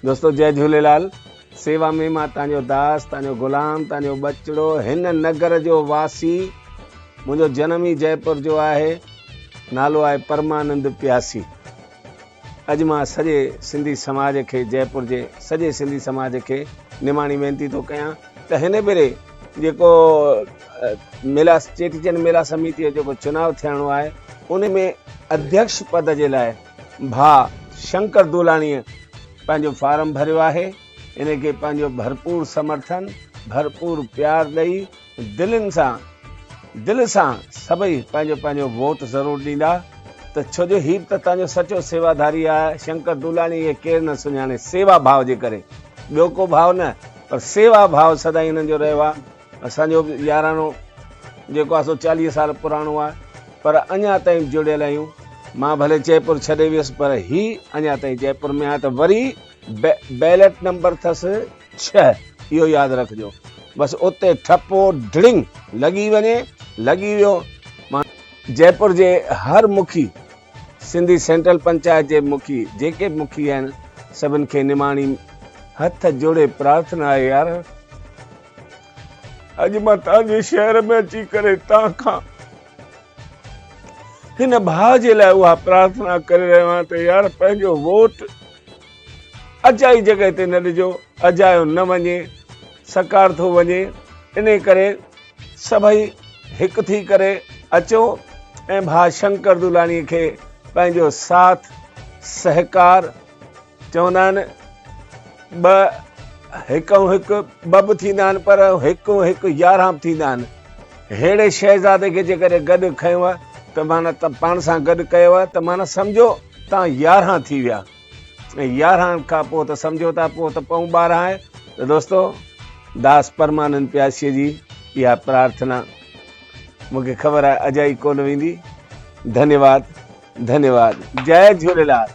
दोस्तों जय झूलेलाल। सेवा में मां तव्हांजो दास, तव्हांजो गुलाम, तव्हांजो बचड़ो, हिन नगर जो वासी। मुंहिंजो जनम ई जयपुर जो आहे, नालो आहे परमानंद प्यासी। अॼु मां सॼे सिंधी समाज खे, जयपुर जे सॼे सिंधी समाज खे निमाणी वेनती थो कयां त हिन भेरे जेको मेला चेटीचंड मेला समिति जो जेको चुनाव थियणो आहे उन में अध्यक्ष पद जे लाइ भाउ शंकर दुलाणीअ पंहिंजो फार्म भरियो आहे। इन खे पंहिंजो भरपूर समर्थन, भरपूर प्यार ॾेई दिलि सां सभई पंहिंजो पंहिंजो वोट ज़रूरु ॾींदा। त छो जो हीउ त तव्हांजो सचो सेवाधारी आहे। शंकर दुलाणी खे केरु न सुञाणे, सेवा भाव जे करे, ॿियो को भाव न, पर सेवा भाव सदाईं हिननि जो रहियो आहे। असांजो यारानो जेको आहे सो 40 साल पुराणो आहे, पर अञा ताईं जुड़ियल आहियूं। मां भले जयपुर छॾे वियुसि, पर ही अञा ताईं जयपुर में आहे। त वरी बैलेट नंबर अथसि 6, इहो यादि रखिजो। बसि उते ठपो ढिड़िंग लॻी वञे, लॻी वियो। मां जयपुर जे हर मुखी, सिंधी सेंट्रल पंचायत जे मुखी, जेके मुखी आहिनि, सभिनि खे निमाणी हथ जोड़े प्रार्थना आहे, यार अॼु मां तव्हांजे शहर में अची करे तव्हां खां हिन भाउ जे लाइ उहा प्रार्थना करे रहियो आहियां त यार पंहिंजो वोट अजाई जॻह ते न ॾिजो, अजायो न वञे, सकार थो वञे। इन करे सभई हिकु थी करे अचो ऐं भाउ शंकर दुलाणीअ खे पंहिंजो साथ सहकार, चवंदा आहिनि हिकु ॿ थींदा आहिनि, पर हिकु 11 बि थींदा आहिनि। अहिड़े शहज़ादे खे जेकॾहिं गॾु खयो त माना त पाण सां गॾु कयो त माना सम्झो तव्हां 11 थी विया। ऐं 11 खां पोइ त सम्झो था पोइ त पऊं 12 आहे। त दोस्तो दास परमानंद प्यासीअ जी इहा प्रार्थना मूंखे ख़बर आहे अजाई कोन वेंदी। धन्यवाद, धन्यवाद। जय झूलेलाल।